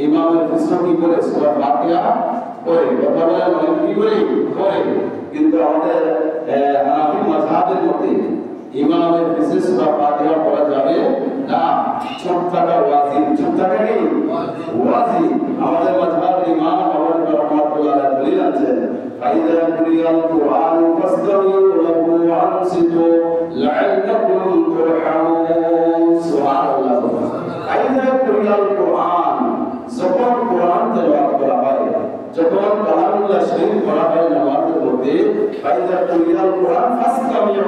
ইমামের পিছনে কি করে সূরা ফাতিহা পড়ে, কথা বলেন অনেক কি করে পড়ে, কিন্তু আমাদের হানাফি মাযহাবের মতে ইমামের পিছনে সূরা ফাতিহা পড়া যাবে না, চুপ থাকা ওয়াজিব। চুপ থাকা কি ওয়াজিব। আমাদের মাযহাবের ইমাম আবু হানিফা রাহমাতুল্লাহ আলাইহি দলিল আছেন, ফাইযা কুরিয়াল কুরআন ফাসতামিউ লাহু ওয়া আনসিতু লাআল্লাকুম তুরহামুন। সুবহানাল্লাহ। ফাইযা কুরিয়াল কুরআন, যখন কোরআন তেলাওয়াত করা হয়, যখন কালামুল্লাহ শরীফ পড়া হয় নামাজের মধ্যে, ফাইযা কুরিয়াল কুরআন ফাসতামিউ,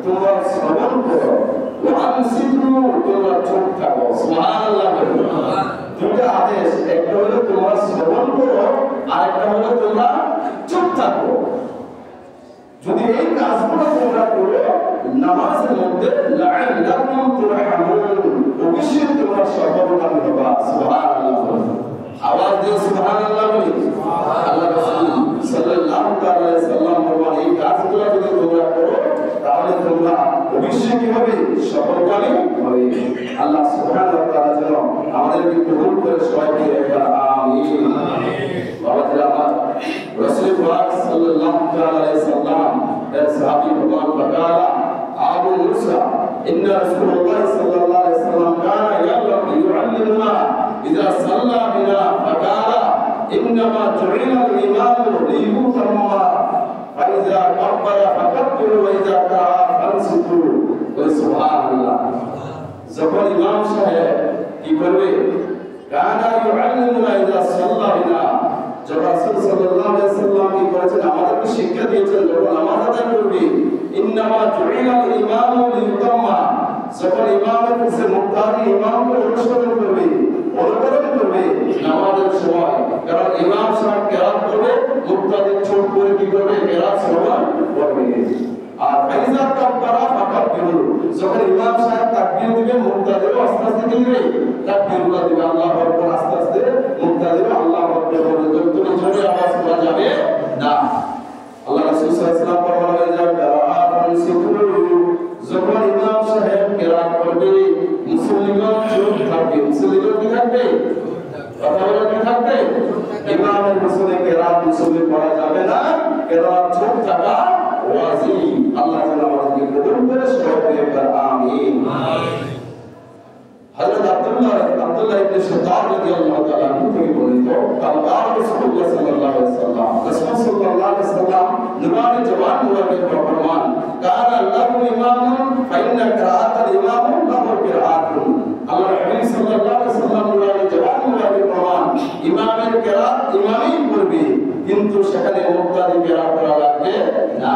তোমরা শ্রবণ করো, ওয়া আনসিতু, তোমরা চুপ থাকো। সুবহানাল্লাহ। দুটো আদেশ, একটা হলো তোমরা শ্রবণ করো, আর একটা হলো তোমরা চুপ থাকো। যদি এই কাজগুলো তোমরা করো নামাজের মধ্যে, লাআল্লাকুম তুরহামুন, অবশ্যই তোমরা সফলকাম হবা। সুবহানাল্লাহ। আওয়াজ দিয়ে সুবহানাল্লাহ বলি। আল্লাহ রাসূল সাল্লাল্লাহু আলাইহি ওয়াসাল্লাম বলেন, এই কাজগুলো যদি তোমরা করো তাহলে তোমরা অবশ্যই কি হবে, সফলকামী হবে। আল্লাহ সুবহানাহু ওয়া তাআলা যেন আমাদেরকে কবুল করে সবাইকে একবার আমিন। বাবাজিরা আমার, রাসূল পাক সাল্লাল্লাহু আলাইহি ওয়াসাল্লাম এর সাহাবী ভগবান ফাকালা আবু মুসা ইন্না রাসূলুল্লাহ সাল্লাল্লাহু আলাইহি ওয়াসাল্লাম কানা ইউআল্লিমুনা ইযা সাল্লা বিনা ফাকালা ইন্নামা জুইলা আল-ইমামু লিয়ুতাম্মা ফাইযা কাব্বারা ফাকাব্বিরু ওয়া ইযা কারা ফানসিতু। সুবহানাল্লাহ। যখন ইমাম সাহেব কি করবে, কানা ইউআল্লিমুনা ইযা সাল্লা বিনা, যখন রাসূল সাল্লাল্লাহু আলাইহি ওয়াসাল্লাম কি করেছেন, আমাদেরকে শিক্ষা দিয়েছেন, যখন নামাজ আদায় করবে, ইন্নামা জুইলা আল-ইমামু লিয়ুতাম্মা, যখন ইমামের পিছনে মুক্তাদি ইমামকে অনুসরণ করবে, অনুকরণ করবে নামাজের সময়, কারণ ইমাম সাহেব কেরাত করবে, মুক্তাদি চুপ করে কি করবে, কেরাত শ্রবণ করবে। আর ফাইজা কাব্বারা ফাকাব্বিরু, যখন ইমাম সাহেব তাকবীর দিবে, মুক্তাদিও আস্তে আস্তে দিবে তাকবীরগুলো দিবে, আল্লাহু আকবার আস্তে আস্তে, মুক্তাদিও আল্লাহু আকবার বলে, যতটুকু জোরে আওয়াজ করা যাবে না। আল্লাহ রাসূল সাল্লাল্লাহু আলাইহি ওয়াসাল্লাম যখন ইমাম সাহেব কেরাত করবে, মুসল্লিগণ চুপ থাকবে। মুসল্লিগণ কি থাকবে, কথা বলে কি থাকবে, ইমামের পিছনে কেরাত মুসল্লি পড়া যাবে না, কেরাত চুপ থাকা ওয়াজিব। আল্লাহ তাআলা আমাদেরকে কবুল করে সবাইকে একবার আমিন। হযরত আব্দুল্লাহ ইবনে শাদ্দাদ রাদিয়াল্লাহু তাআলা আনহু থেকে বর্ণিত, কালা রাসূলুল্লাহ সাল্লাল্লাহু আলাইহি ওয়াসাল্লাম, রাসূল সাল্লাল্লাহু আলাইহি ওয়াসাল্লাম নূরানি জওয়ান মুবারক ফরমান, কানা লাহু ইমামুন ফাইন্না কিরাআতাল ইমামু লাহু কিরাআতুন। আল্লাহ নবী সাল্লাল্লাহু আলাইহি ওয়াসাল্লাম নূরানি জওয়ান মুবারক ফরমান, ইমামের কিরাত ইমামই করবে, কিন্তু সেখানে মুক্তাদি কিরাত করা লাগবে না।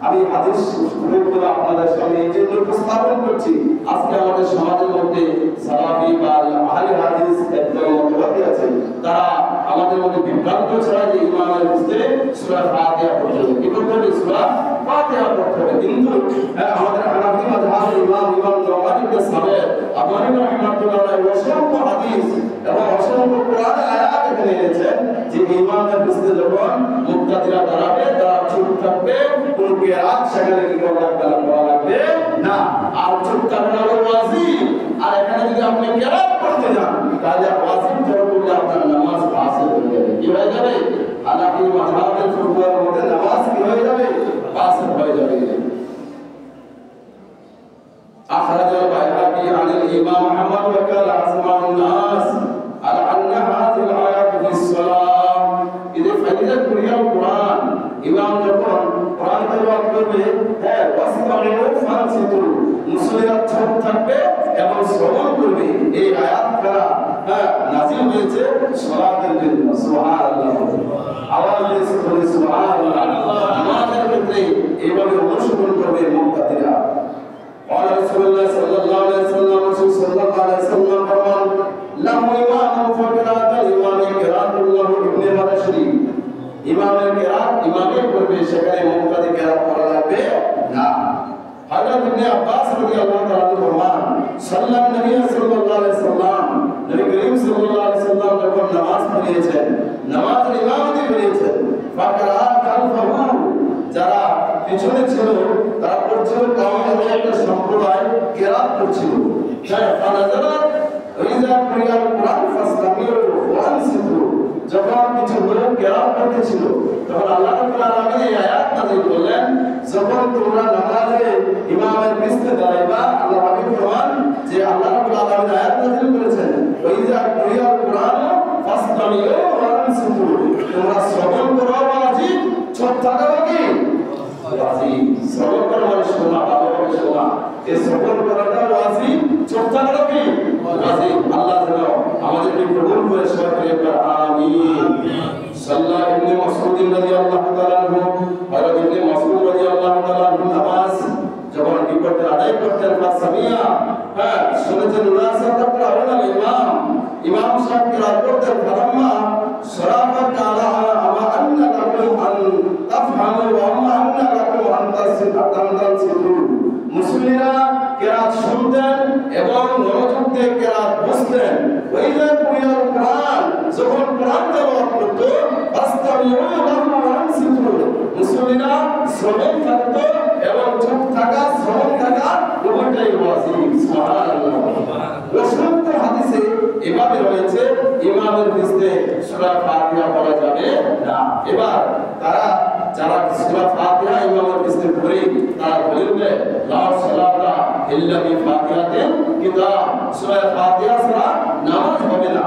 আমি হাদিস শুরুগুলো আপনাদের সামনে এই জন্য উপস্থাপন করছি, আজকে আমাদের সমাজের মধ্যে সালাফি বা আহলে হাদিস একদম মতবাদী আছে, তারা আমাদের মধ্যে বিভ্রান্ত ছড়ায় যে ইমামের পিছনে সূরা ফাতিহা পড়তে হবে, কি করতে হবে, সূরা ফাতিহা পড়তে হবে। কিন্তু আমাদের হানাফি মাযহাবের ইমাম নওয়াজ ইবনে সাবের আবু হানিফা রাহমাতুল্লাহ আলাইহি অসংখ্য হাদিস এবং অসংখ্য কোরআনের আয়াত এখানে এনেছেন যে ইমামের পিছনে যখন মুক্তাদিরা দাঁড়াবে, তারা চুপ থাকবে, কোনো কিরাত সেখানে কি করা লাগবে না। আর চুপ থাকা হলো ওয়াজিব। আর এখানে যদি আপনি কিরাত পড়তে যান, তাহলে ওয়াজিব তরক করলে আপনার নামাজ ফাসিদ হয়ে যাবে। কি হয়ে যাবে, হানাফি মাযহাবের ফুরফুরার মধ্যে নামাজ কি হয়ে যাবে, ফাসিদ হয়ে যাবে। أخرج البيهقي عن الإمام محمد وقال أسمع الناس على أن هذه الآيات في الصلاة إذا فإذا قرئ القرآن إمام যখন কোরআন তেলাওয়াত করবে, ওয়াসতামিউ ফানসিতু, মুসল্লিরা চুপ থাকবে এবং শ্রবণ করবে। এই আয়াতটা নাযিল হয়েছে সালাতের জন্য। সুবহানাল্লাহ। আওয়াজ দিয়ে বলে সুবহানাল্লাহ। নামাজের ক্ষেত্রে এইভাবে অনুসরণ করবে মুক্তাদিরা। قال رسول الله صلى الله عليه وسلم, رسول صلى الله عليه وسلم فرمان, له إمام فقراءة الإمام قراءة الله ابن مرشدي, ইমামের কিরাত ইমামই করবে, সেখানে মুক্তাদি কিরাত করা লাগবে না। হযরত ইবনে আব্বাস রাদিয়াল্লাহু তাআলা ফরমান, সাল্লাল্লাহু নবী সাল্লাল্লাহু আলাইহি ওয়াসাল্লাম, নবী করিম সাল্লাল্লাহু আলাইহি ওয়াসাল্লাম যখন নামাজ পড়িয়েছেন, নামাজের ইমামতি করিয়েছেন, ফাকরা খালফাহু, যারা পিছনে ছিল তারা পড়ছিল, কওমের একটা সম্প্রদায় কিরাত করছিল। ফানাজারা ইযা কুরিয়াল কুরআন ফাসতামিউ করতেছিল তখন আল্লাহ রাব্বুল আলামিন এই আয়াত নাযিল করলেন যখন তোমরা নামাজে ইমামের পিছনে দাঁড়াইবা আল্লাহ হাবিব ফরমান যে আল্লাহ রাব্বুল আলামিন আয়াত নাযিল করেছেন ওয়াইজা কুরিয়াল কুরআন ফাসতামিউ ওয়া আনসিতু তোমরা শ্রবণ করো ওয়াজিব চুপ থাকো কি ওয়াজিব শ্রবণ করা মানে শোনা ভালোভাবে শোনা এই শ্রবণ করাটা ওয়াজিব চুপ থাকো কি ওয়াজিব আল্লাহ যেন আমাদেরকে কবুল করে সবাইকে একবার আমিন সাল্লাল্লাহু ইবনে মাসউদ রাদিয়াল্লাহু তাআলা আনহু হযরত ইবনে মাসউদ রাদিয়াল্লাহু তাআলা আনহু নামাজ যখন বিপদে আদায় করতেন ফাসামিয়া শুনেছেন উনাসাতা পড়ালেন ইমাম সাহেব কিরাত করতেন ফালাম্মা সরাফা কালা আমা আন্না লাকুম আন তাফহামু ওয়া আমা আন্না লাকুম আন তাসিদু মুসলিমরা কিরাত শুনতেন এবং মনোযোগ দিয়ে কিরাত বুঝতেন ওইযে কুরিয়াল কুরআন যখন কুরআন তেলাওয়াত করত ফাসতামিউ লাহু ওয়া আনসিতু মুসলিমরা শ্রবণ করত এবং চুপ থাকা শ্রবণ থাকা উভয়টাই ওয়াজিব সুবহানাল্লাহ অসংখ্য হাদিসে এভাবে রয়েছে ইমামের পিছনে সূরা ফাতিহা পড়া যাবে না এবার তারা যারা সূরা ফাতিহা ইমামের পিছনে পড়ে তারা বলবে লা সালাতা ইল্লা বি ফাতিহাতিল কিতাব সূরা ফাতিহা ছাড়া নামাজ হবে না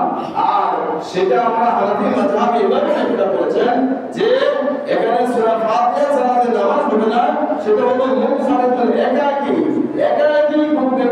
আর সেটা আমরা হানাফি মাযহাবে এভাবে ব্যাখ্যা করেছেন যে এখানে সূরা ফাতিহা ছাড়া যে নামাজ হবে না সেটা হলো মুনফারিদুল একাকী করবে